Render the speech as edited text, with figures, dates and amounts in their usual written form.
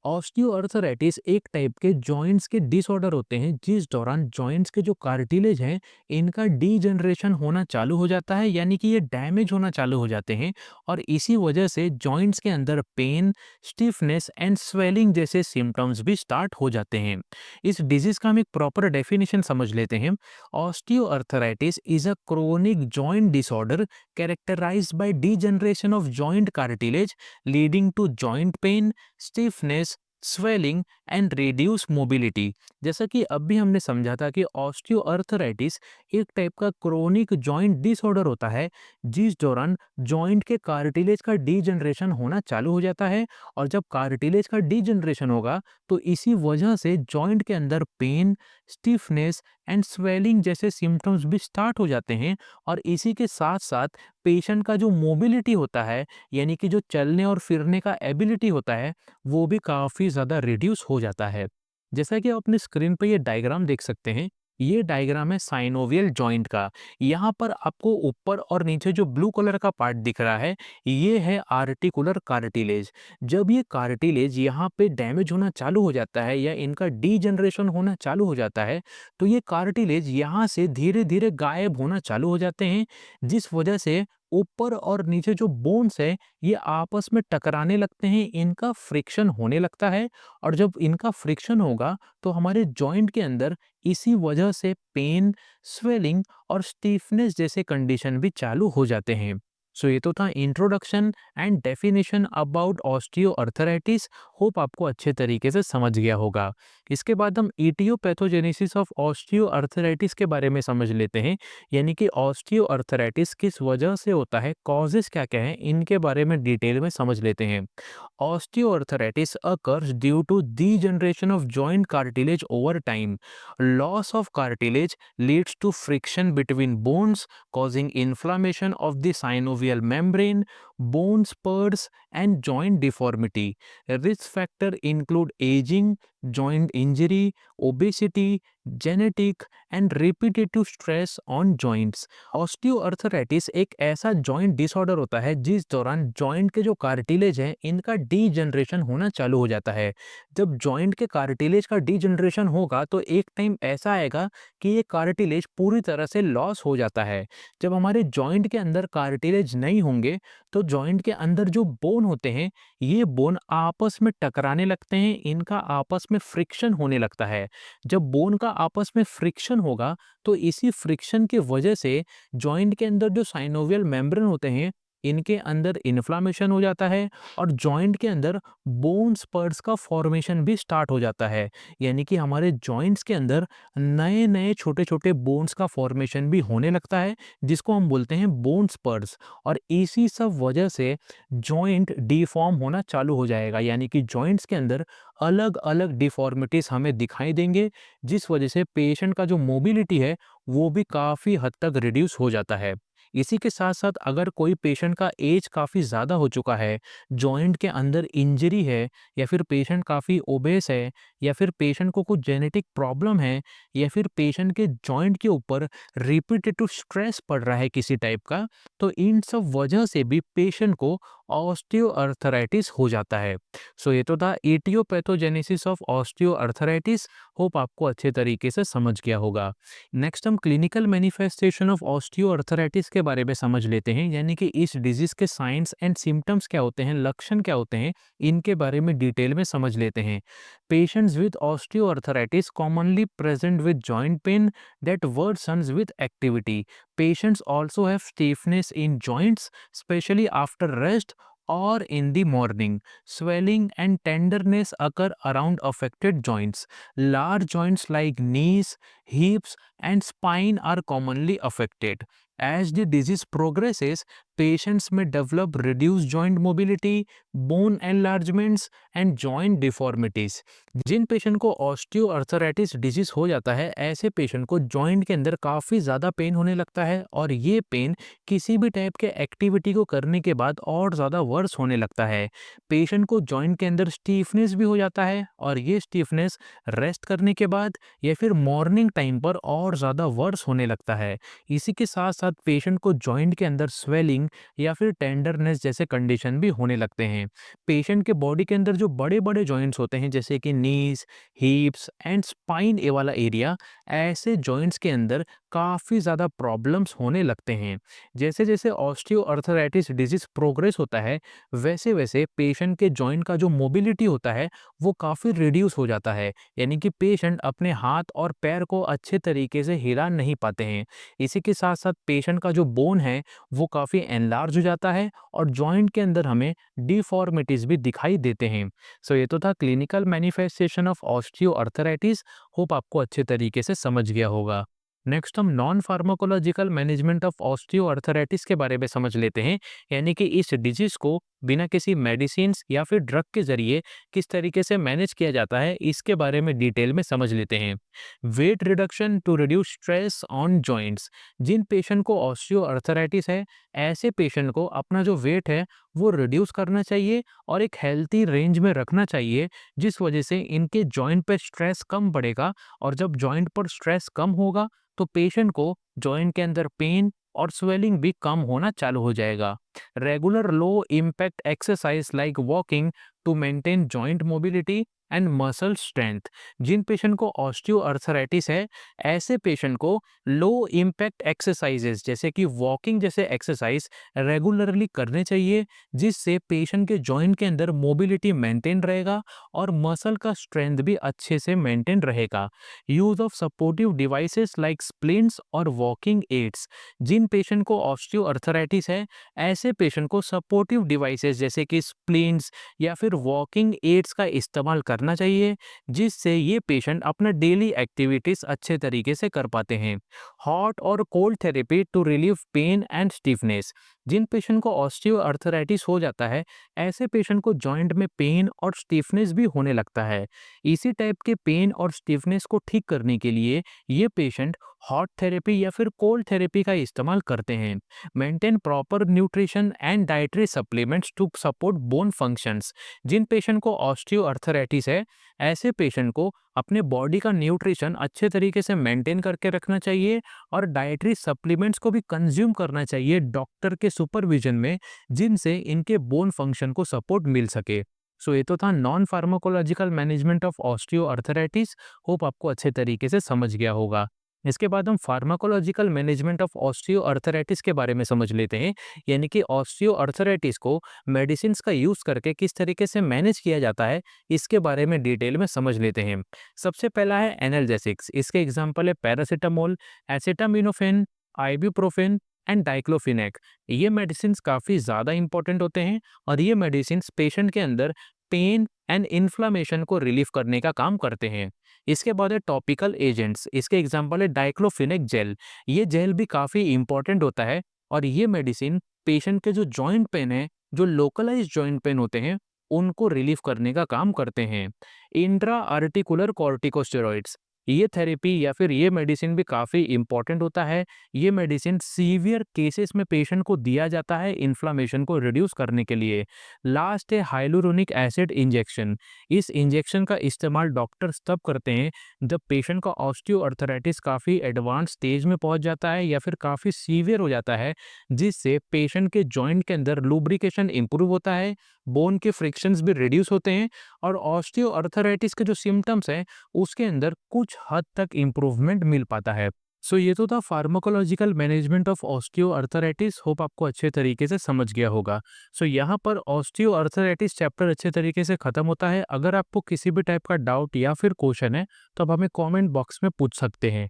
Osteoarthritis एक type के joints के डिसऑर्डर होते हैं जिस दौरान जॉइंट्स के जो कार्टिलेज हैं इनका डीजनरेशन होना चालू हो जाता है, यानी कि ये डैमेज होना चालू हो जाते हैं। और इसी वजह से जॉइंट्स के अंदर पेन, स्टिफनेस एंड स्वेलिंग जैसे सिम्टम्स भी स्टार्ट हो जाते हैं। इस डिजीज का हम एक प्रॉपर डेफिनेशन समझ लेते हैं। Osteoarthritis is a chronic joint disorder characterised by degeneration of joint cartilage leading to joint pain, stiffness, swelling and reduce mobility. जैसा कि अब भी हमने समझा था कि ऑस्टियोआर्थराइटिस एक टाइप का क्रोनिक जॉइंट डिसऑर्डर होता है जिस दौरान जॉइंट के कार्टिलेज का डीजनरेशन होना चालू हो जाता है। और जब कार्टिलेज का डीजनरेशन होगा तो इसी वजह से जॉइंट के अंदर पेन, स्टिफनेस एंड स्वेलिंग जैसे सिम्टम्स भी स्टार्ट हो जाते हैं। और इसी के साथ साथ पेशेंट का जो मोबिलिटी होता है, यानी कि जो चलने और फिरने का एबिलिटी होता है, वो भी काफ़ी ज़्यादा रिड्यूस हो जाता है। जैसा कि आप अपने स्क्रीन पे ये डायग्राम देख सकते हैं, ये डायग्राम है साइनोवियल जॉइंट का। यहाँ पर आपको ऊपर और नीचे जो ब्लू कलर का पार्ट दिख रहा है, ये है आर्टिकुलर कार्टिलेज। जब ये कार्टिलेज यहाँ पे डैमेज होना चालू हो जाता है या इनका डीजनरेशन होना चालू हो जाता है, तो ये कार्टिलेज यहाँ से धीरे-धीरे गायब होना चालू हो जाते हैं, जिस वजह से ऊपर और नीचे जो बोन्स है ये आपस में टकराने लगते हैं, इनका फ्रिक्शन होने लगता है। और जब इनका फ्रिक्शन होगा तो हमारे जॉइंट के अंदर इसी वजह से पेन, स्वेलिंग और स्टीफनेस जैसे कंडीशन भी चालू हो जाते हैं। सो ये तो था introduction and definition about osteoarthritis. Hope आपको अच्छे तरीके से समझ गया होगा। इसके बाद हम इटियोपैथोजेनेसिस ऑफ ऑस्टियोआर्थराइटिस के बारे में समझ लेते हैं, यानी कि ऑस्टियोआर्थराइटिस किस वजह से होता है, कॉजेस क्या क्या हैं, इनके बारे में डिटेल में समझ लेते हैं। Osteoarthritis occurs due to degeneration of joint cartilage over time. Loss of cartilage leads to friction between bones, causing inflammation of the synovial membrane, bone spurs, and joint deformity. Risk factors include aging, joint injury, obesity, genetic, and repetitive stress on joints. Osteoarthritis एक ऐसा joint disorder होता है जिस दौरान joint के जो cartilage हैं इनका डीजनरेशन होना चालू हो जाता है। जब जॉइंट के कार्टिलेज का डीजनरेशन होगा तो एक टाइम ऐसा आएगा कि ये कार्टिलेज पूरी तरह से लॉस हो जाता है। जब हमारे जॉइंट के अंदर कार्टिलेज नहीं होंगे तो जॉइंट के अंदर जो बोन होते हैं ये बोन आपस में टकराने लगते हैं, इनका आपस में फ्रिक्शन होने लगता है। जब बोन का आपस में फ्रिक्शन होगा तो इसी फ्रिक्शन की वजह से जॉइंट के अंदर जो साइनोवियल मेम्ब्रेन होते हैं इनके अंदर इन्फ्लामेशन हो जाता है और जॉइंट के अंदर बोन स्पर्स का फॉर्मेशन भी स्टार्ट हो जाता है, यानी कि हमारे जॉइंट्स के अंदर नए नए छोटे छोटे बोन्स का फॉर्मेशन भी होने लगता है जिसको हम बोलते हैं बोन स्पर्स। और इसी सब वजह से जॉइंट डिफॉर्म होना चालू हो जाएगा, यानी कि जॉइंट्स के अंदर अलग अलग डिफॉर्मिटीज हमें दिखाई देंगे, जिस वजह से पेशेंट का जो मोबिलिटी है वो भी काफ़ी हद तक रिड्यूस हो जाता है। इसी के साथ-साथ अगर कोई पेशेंट का एज काफ़ी ज़्यादा हो चुका है, जॉइंट के अंदर इंजरी है, या फिर पेशेंट काफ़ी ओबेस है, या फिर पेशेंट को कुछ जेनेटिक प्रॉब्लम है, या फिर पेशेंट के जॉइंट के ऊपर रिपिटेटिव स्ट्रेस पड़ रहा है किसी टाइप का, तो इन सब वजह से भी पेशेंट को ऑस्टियोआर्थराइटिस हो जाता है। सो ये तो था इटियोपैथोजेनेसिस ऑफ ऑस्टियोआर्थराइटिस। होप आपको अच्छे तरीके से समझ गया होगा। नेक्स्ट हम क्लिनिकल मैनिफेस्टेशन ऑफ ऑस्टियोआर्थराइटिस के बारे में समझ लेते हैं, यानी कि इस डिजीज के साइंस एंड सिम्टम्स क्या होते हैं, लक्षण क्या होते हैं, इनके बारे में डिटेल में समझ लेते हैं। Patients with osteoarthritis commonly present with joint pain that worsens with activity. Patients also have stiffness in joints, especially after rest or in the morning. Swelling and tenderness occur around affected joints. Large joints like knees, hips, and spine are commonly affected. As the disease progresses, patients may develop reduced joint mobility, bone enlargements, and joint deformities. जिन patient को osteoarthritis disease हो जाता है ऐसे patient को joint के अंदर काफ़ी ज़्यादा पेन होने लगता है, और ये पेन किसी भी टाइप के एक्टिविटी को करने के बाद और ज़्यादा वर्स होने लगता है। पेशेंट को जॉइंट के अंदर स्टीफनेस भी हो जाता है, और ये स्टीफनेस रेस्ट करने के बाद या फिर मॉर्निंग टाइम पर और ज़्यादा वर्स होने लगता है। इसी के साथ साथ पेशेंट को जॉइंट के अंदर स्वेलिंग स्वेलिंग या फिर टेंडरनेस जैसे कंडीशन भी होने लगते हैं। पेशेंट के बॉडी के अंदर जो बड़े-बड़े जॉइंट्स होते हैं जैसे कि नीज़, हिप्स एंड स्पाइन ये वाला एरिया, ऐसे जॉइंट्स के अंदर काफ़ी ज़्यादा प्रॉब्लम्स होने लगते हैं। जैसे-जैसे ऑस्टियोआर्थराइटिस डिजीज़ प्रोग्रेस होता है, वैसे-वैसे पेशेंट के जॉइंट का जो मोबिलिटी होता है, वो काफ़ी रिड्यूस हो जाता है। यानी कि पेशेंट अपने हाथ और पैर को अच्छे तरीके से हिला नहीं पाते हैं। इसी के साथ-साथ पेशेंट का जो बोन है, वो काफ़ी एनलार्ज हो जाता है और जॉइंट के अंदर हमें डिफ़ॉर्मिटीज़ भी दिखाई देते हैं। सो ये तो था clinical manifestation of osteoarthritis. Hope आपको अच्छे तरीके से समझ गया होगा। नेक्स्ट हम non pharmacological management of osteoarthritis के बारे में समझ लेते हैं, यानी कि इस डिजीज को बिना किसी मेडिसिन्स या फिर ड्रग के जरिए किस तरीके से मैनेज किया जाता है, इसके बारे में डिटेल में समझ लेते हैं। Weight reduction to reduce stress on joints. जिन पेशेंट को ऑस्टियोआर्थराइटिस है, ऐसे पेशेंट को अपना जो वेट है वो रिड्यूस करना चाहिए और एक हेल्थी रेंज में रखना चाहिए, जिस वजह से इनके जॉइंट पे स्ट्रेस कम पड़ेगा। और जब जॉइंट पर स्ट्रेस कम होगा तो पेशेंट को जॉइंट के अंदर पेन और स्वेलिंग भी कम होना चालू हो जाएगा। Regular low impact exercise like walking to maintain joint mobility and muscle strength. जिन पेशेंट को ऑस्टियोआर्थराइटिस है, ऐसे पेशेंट को लो इम्पैक्ट एक्सरसाइजेस जैसे कि वॉकिंग जैसे एक्सरसाइज रेगुलरली करने चाहिए, जिससे पेशेंट के जॉइंट के अंदर मोबिलिटी मेंटेन रहेगा और मसल का स्ट्रेंथ भी अच्छे से मेंटेन रहेगा। Use of supportive devices like splints और वॉकिंग एड्स। जिन पेशेंट को ऑस्टियोआर्थराइटिस है, ऐसे पेशेंट को सपोर्टिव डिवाइसेस जैसे कि स्प्लिंट्स या फिर वॉकिंग एड्स का इस्तेमाल करना चाहिए, जिससे ये पेशेंट अपना डेली एक्टिविटीज अच्छे तरीके से कर पाते हैं। हॉट और cold therapy to relieve pain and stiffness. जिन पेशेंट को ऑस्टियोआर्थराइटिस हो जाता है, ऐसे पेशेंट को जॉइंट में पेन और स्टिफनेस भी होने लगता है। इसी टाइप के पेन और स्टिफनेस को ठीक करने के लिए ये पेशेंट हॉट थेरेपी या फिर कोल्ड थेरेपी का इस्तेमाल करते हैं। Maintain proper nutrition and dietary supplements to support bone functions. जिन पेशेंट को ऑस्टियोआर्थराइटिस है, ऐसे पेशेंट को अपने बॉडी का न्यूट्रिशन अच्छे तरीके से मेंटेन करके रखना चाहिए और डाइटरी सप्लीमेंट्स को भी कंज्यूम करना चाहिए डॉक्टर के सुपरविजन में, जिनसे इनके बोन फंक्शन को सपोर्ट मिल सके। सो ये तो था non pharmacological management of osteoarthritis. Hope आपको अच्छे तरीके से समझ गया होगा। इसके बाद हम फार्माकोलॉजिकल मैनेजमेंट ऑफ ऑस्टियोआर्थराइटिस के बारे में समझ लेते हैं, यानी कि ऑस्टियोआर्थराइटिस को मेडिसिन का यूज करके किस तरीके से मैनेज किया जाता है, इसके बारे में डिटेल में समझ लेते हैं। सबसे पहला है एनाल्जेसिक्स। इसके एग्जांपल है paracetamol, acetaminophen, ibuprofen and diclofenac. ये मेडिसिन काफ़ी ज़्यादा इंपॉर्टेंट होते हैं और ये मेडिसिन पेशेंट के अंदर पेन एंड इन्फ्लामेशन को रिलीव करने का काम करते हैं। इसके बाद है टॉपिकल एजेंट्स। इसके एग्जांपल है डाइक्लोफिनेक जेल। ये जेल भी काफ़ी इंपॉर्टेंट होता है और ये मेडिसिन पेशेंट के जो जॉइंट पेन है, जो लोकलाइज जॉइंट पेन होते हैं, उनको रिलीव करने का काम करते हैं। इंट्रा आर्टिकुलर कॉर्टिकोस्टेरॉइड्स, ये थेरेपी या फिर ये मेडिसिन भी काफ़ी इंपॉर्टेंट होता है। ये मेडिसिन सीवियर केसेस में पेशेंट को दिया जाता है इन्फ्लामेशन को रिड्यूस करने के लिए। लास्ट है हाइलुरोनिक एसिड इंजेक्शन। इस इंजेक्शन का इस्तेमाल डॉक्टर्स तब करते हैं जब पेशेंट का ऑस्टियोआर्थराइटिस काफ़ी एडवांस स्टेज में पहुंच जाता है या फिर काफ़ी सीवियर हो जाता है, जिससे पेशेंट के जॉइंट के अंदर लुब्रिकेशन इंप्रूव होता है, बोन के फ्रिक्शंस भी रिड्यूस होते हैं और ऑस्टियोआर्थराइटिस के जो सिम्टम्स हैं, उसके अंदर कुछ हद तक इम्प्रूवमेंट मिल पाता है। सो ये तो था pharmacological management of osteoarthritis. Hope आपको अच्छे तरीके से समझ गया होगा। सो यहाँ पर ऑस्टियोआर्थराइटिस चैप्टर अच्छे तरीके से खत्म होता है। अगर आपको किसी भी टाइप का डाउट या फिर क्वेश्चन है, तो आप हमें कमेंट बॉक्स में पूछ सकते हैं।